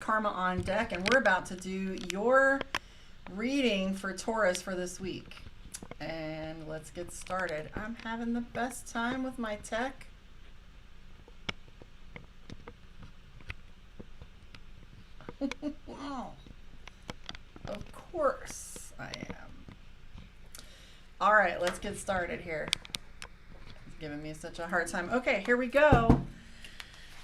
Karma on Deck, and we're about to do your reading for Taurus for this week. And let's get started. I'm having the best time with my tech. Of course I am. All right, let's get started here. It's giving me such a hard time. Okay, here we go.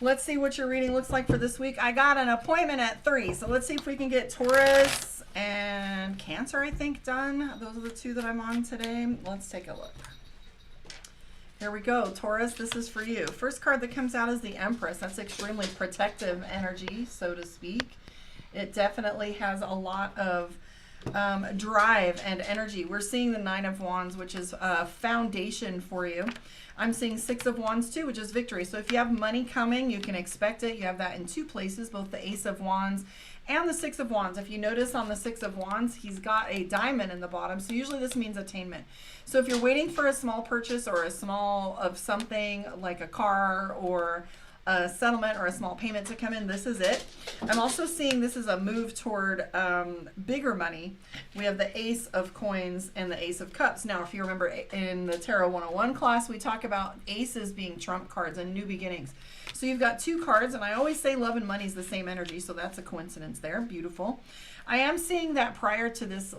Let's see what your reading looks like for this week. I got an appointment at 3, so let's see if we can get Taurus and Cancer, I think, done. Those are the two that I'm on today. Let's take a look. Here we go. Taurus, this is for you. First card that comes out is the Empress. That's extremely protective energy, so to speak. It definitely has a lot of drive and energy. We're seeing the Nine of Wands, which is a foundation for you. I'm seeing Six of Wands too, which is victory. So if you have money coming, you can expect it. You have that in two places, both the Ace of Wands and the Six of Wands. If you notice on the Six of Wands, he's got a diamond in the bottom. So usually this means attainment. So if you're waiting for a small purchase or a small of something like a car or a settlement or a small payment to come in, this is it. I'm also seeing this is a move toward bigger money. We have the Ace of Coins and the Ace of Cups. Now, if you remember in the Tarot 101 class, we talk about aces being trump cards and new beginnings. So you've got two cards, and I always say love and money is the same energy, so that's a coincidence there. Beautiful. I am seeing that prior to this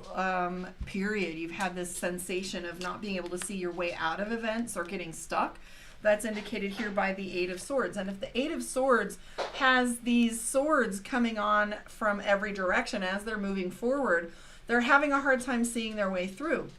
period, you've had this sensation of not being able to see your way out of events or getting stuck. That's indicated here by the Eight of Swords. And if the Eight of Swords has these swords coming on from every direction as they're moving forward, they're having a hard time seeing their way through.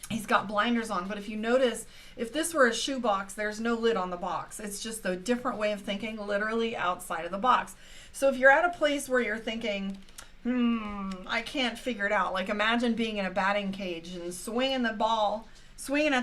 He's got blinders on, but if you notice, if this were a shoebox, there's no lid on the box. It's just a different way of thinking, literally outside of the box. So if you're at a place where you're thinking, I can't figure it out. Like imagine being in a batting cage and swinging at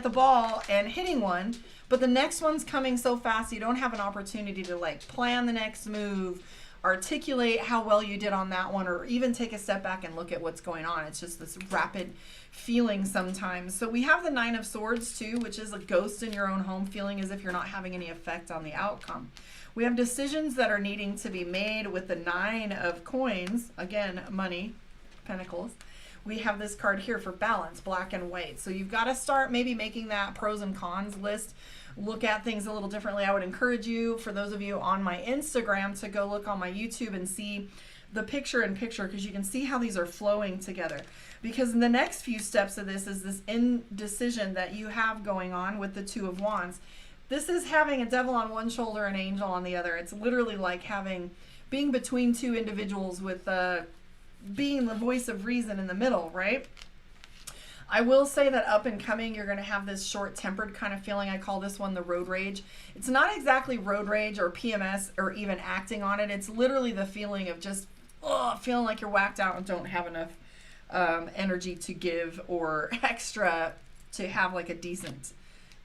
the ball and hitting one, but the next one's coming so fast you don't have an opportunity to like plan the next move, articulate how well you did on that one, or even take a step back and look at what's going on. It's just this rapid feeling sometimes. So we have the Nine of Swords too, which is a ghost in your own home, feeling as if you're not having any effect on the outcome. We have decisions that are needing to be made with the Nine of Coins, again, money, pentacles. We have this card here for balance, black and white. So you've got to start maybe making that pros and cons list, look at things a little differently. I would encourage you, for those of you on my Instagram, to go look on my YouTube and see the picture-in-picture, because you can see how these are flowing together. Because in the next few steps of this is this indecision that you have going on with the Two of Wands. This is having a devil on one shoulder and an angel on the other. It's literally like being between two individuals with being the voice of reason in the middle, right? I will say that up and coming, you're going to have this short-tempered kind of feeling. I call this one the road rage. It's not exactly road rage or PMS or even acting on it. It's literally the feeling of just feeling like you're whacked out and don't have enough energy to give or extra to have like a decent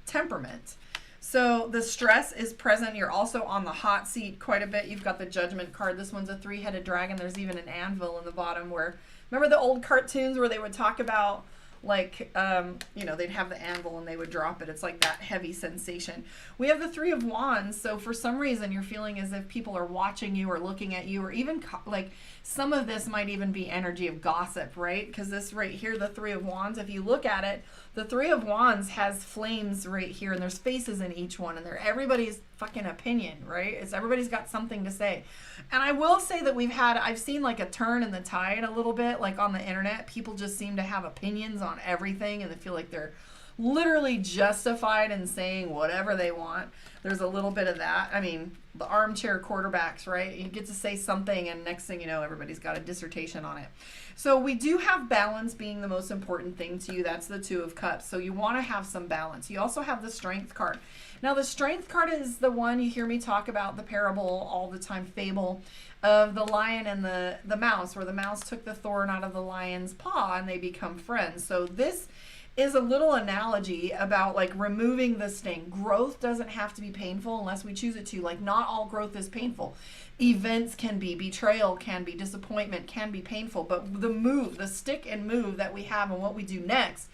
temperament. So the stress is present. You're also on the hot seat quite a bit. You've got the Judgment card. This one's a three-headed dragon. There's even an anvil in the bottom where, remember the old cartoons where they would talk about like, they'd have the anvil and they would drop it. It's like that heavy sensation. We have the Three of Wands. So for some reason, you're feeling as if people are watching you or looking at you, or even like some of this might even be energy of gossip, right? Because this right here, the Three of Wands, if you look at it, the Three of Wands has flames right here, and there's faces in each one, and they're everybody's fucking opinion, right? Everybody's got something to say. And I will say that I've seen like a turn in the tide a little bit, like on the internet. People just seem to have opinions on everything, and they feel like they're literally justified in saying whatever they want. There's a little bit of that. I mean, the armchair quarterbacks, right? You get to say something, and next thing you know, everybody's got a dissertation on it. So we do have balance being the most important thing to you. That's the Two of Cups. So you want to have some balance. You also have the Strength card. Now, the Strength card is the one you hear me talk about, the parable all the time, fable of the lion and the mouse, where the mouse took the thorn out of the lion's paw and they become friends. So this is a little analogy about like removing the sting. Growth doesn't have to be painful unless we choose it to. Like, not all growth is painful. Events can be, betrayal can be, disappointment can be painful, but the stick and move that we have and what we do next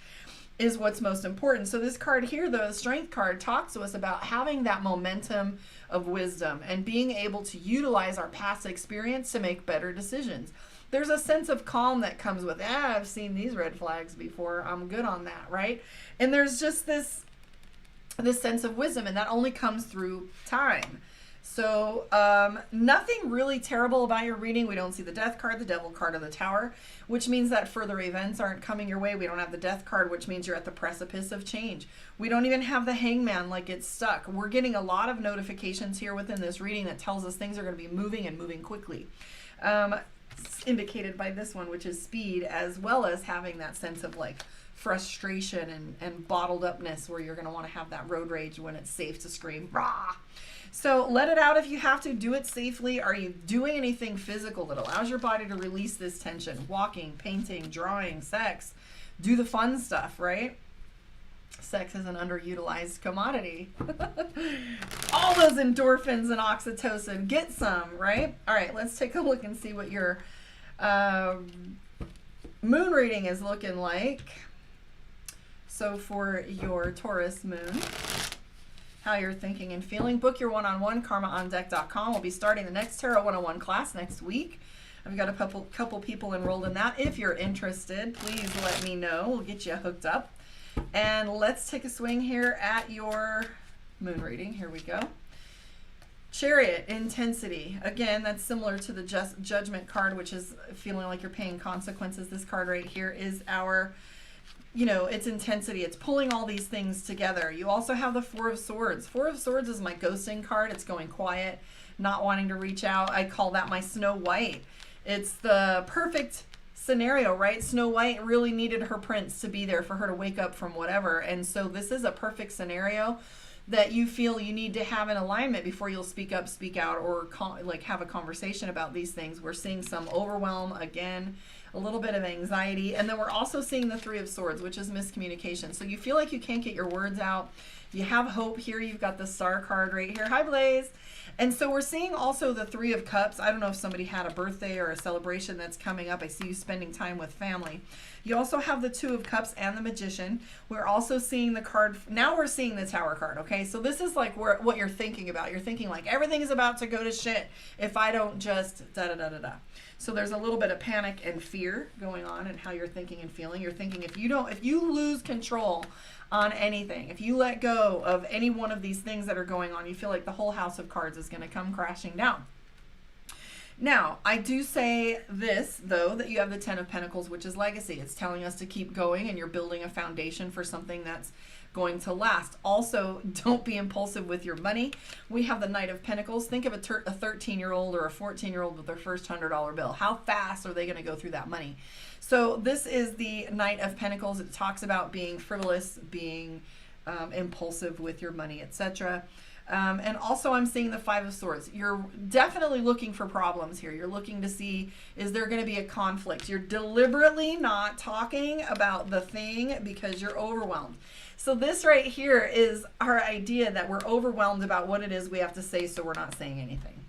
is what's most important. So this card here, the Strength card, talks to us about having that momentum of wisdom and being able to utilize our past experience to make better decisions. There's a sense of calm that comes with, I've seen these red flags before, I'm good on that, right? And there's just this sense of wisdom, and that only comes through time. So nothing really terrible about your reading. We don't see the Death card, the Devil card, or the Tower, which means that further events aren't coming your way. We don't have the Death card, which means you're at the precipice of change. We don't even have the Hangman, like it's stuck. We're getting a lot of notifications here within this reading that tells us things are going to be moving and moving quickly. Indicated by this one, which is speed, as well as having that sense of like frustration and bottled upness, where you're going to want to have that road rage when it's safe to scream, rah! So let it out if you have to. Do it safely. Are you doing anything physical that allows your body to release this tension? Walking, painting, drawing, sex. Do the fun stuff, right? Sex is an underutilized commodity. All those endorphins and oxytocin. Get some, right? All right, let's take a look and see what your moon reading is looking like. So for your Taurus moon, how you're thinking and feeling. Book your one-on-one, karmaondeck.com. We'll be starting the next Tarot 101 class next week. I've got a couple people enrolled in that. If you're interested, please let me know. We'll get you hooked up. And let's take a swing here at your moon reading. Here we go. Chariot, intensity. Again, that's similar to the Judgment card, which is feeling like you're paying consequences. This card right here is our, it's intensity. It's pulling all these things together. You also have the Four of Swords. Four of Swords is my ghosting card. It's going quiet, not wanting to reach out. I call that my Snow White. It's the perfect scenario, right? Snow White really needed her prince to be there for her to wake up from whatever. And so this is a perfect scenario that you feel you need to have in alignment before you'll speak up, speak out, or have a conversation about these things. We're seeing some overwhelm again, a little bit of anxiety, and then we're also seeing the Three of Swords, which is miscommunication. So you feel like you can't get your words out. You have hope here. You've got the Star card right here. Hi, Blaze. And so we're seeing also the Three of Cups. I don't know if somebody had a birthday or a celebration that's coming up. I see you spending time with family. You also have the Two of Cups and the Magician. We're also seeing the card. Now we're seeing the Tower card, okay? So this is like what you're thinking about. You're thinking like everything is about to go to shit if I don't just da-da-da-da-da. So there's a little bit of panic and fear going on in how you're thinking and feeling. You're thinking if you lose control on anything, if you let go of any one of these things that are going on, you feel like the whole house of cards is going to come crashing down. Now, I do say this, though, that you have the Ten of Pentacles, which is legacy. It's telling us to keep going, and you're building a foundation for something that's going to last. Also, don't be impulsive with your money. We have the Knight of Pentacles. Think of a 13-year-old or a 14-year-old with their first $100 bill. How fast are they going to go through that money? So this is the Knight of Pentacles. It talks about being frivolous, being impulsive with your money, etc. And also I'm seeing the Five of Swords. You're definitely looking for problems here. You're looking to see, is there going to be a conflict? You're deliberately not talking about the thing because you're overwhelmed. So this right here is our idea that we're overwhelmed about what it is we have to say, so we're not saying anything.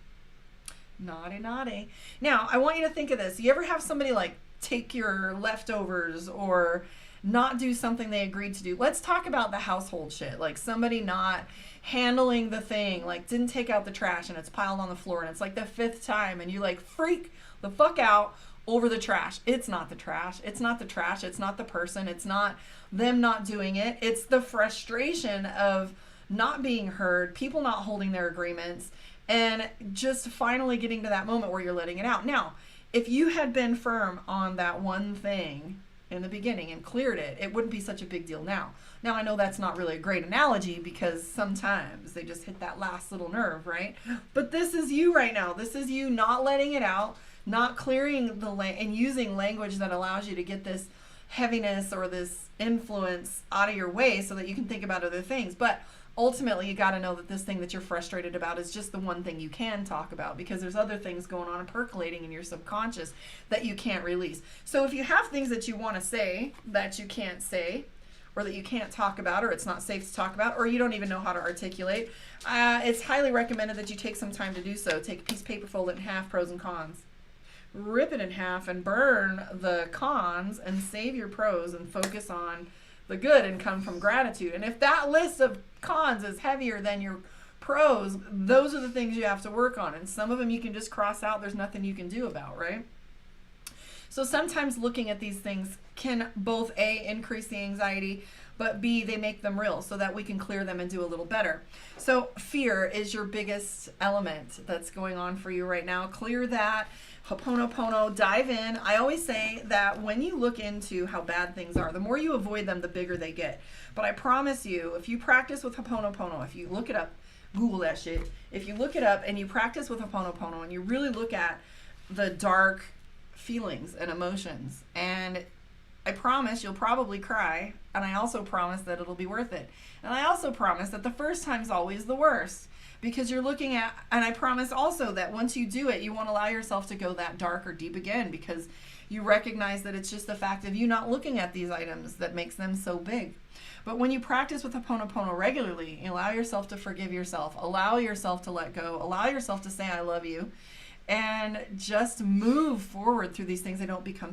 Naughty, naughty. Now, I want you to think of this. You ever have somebody like take your leftovers or not do something they agreed to do? Let's talk about the household shit. Like somebody not handling the thing, like didn't take out the trash and it's piled on the floor and it's like the 5th time and you like freak the fuck out over the trash. It's not the trash. It's not the trash. It's not the person. It's not them not doing it. It's the frustration of not being heard, people not holding their agreements, and just finally getting to that moment where you're letting it out. Now, if you had been firm on that one thing in the beginning and cleared it, it wouldn't be such a big deal now. Now, I know that's not really a great analogy because sometimes they just hit that last little nerve, right? But this is you right now. This is you not letting it out, not clearing and using language that allows you to get this heaviness or this influence out of your way so that you can think about other things. But ultimately, you got to know that this thing that you're frustrated about is just the one thing you can talk about, because there's other things going on and percolating in your subconscious that you can't release. So if you have things that you want to say that you can't say, or that you can't talk about, or it's not safe to talk about, or you don't even know how to articulate, it's highly recommended that you take some time to do so. Take a piece of paper, fold it in half, pros and cons. Rip it in half and burn the cons and save your pros and focus on the good and come from gratitude. And if that list of cons is heavier than your pros, those are the things you have to work on. And some of them you can just cross out. There's nothing you can do about, right? So sometimes looking at these things can both A, increase the anxiety, but B, they make them real so that we can clear them and do a little better. So fear is your biggest element that's going on for you right now. Clear that. Ho'oponopono, dive in. I always say that when you look into how bad things are, the more you avoid them, the bigger they get. But I promise you, if you practice with Ho'oponopono, if you look it up, Google that shit. If you look it up and you practice with Ho'oponopono and you really look at the dark feelings and emotions, and I promise you'll probably cry, and I also promise that it'll be worth it. And I also promise that the first time's always the worst, because you're looking at, and I promise also that once you do it, you won't allow yourself to go that dark or deep again, because you recognize that it's just the fact of you not looking at these items that makes them so big. But when you practice with Ho'oponopono regularly, you allow yourself to forgive yourself, allow yourself to let go, allow yourself to say I love you, and just move forward through these things. They don't become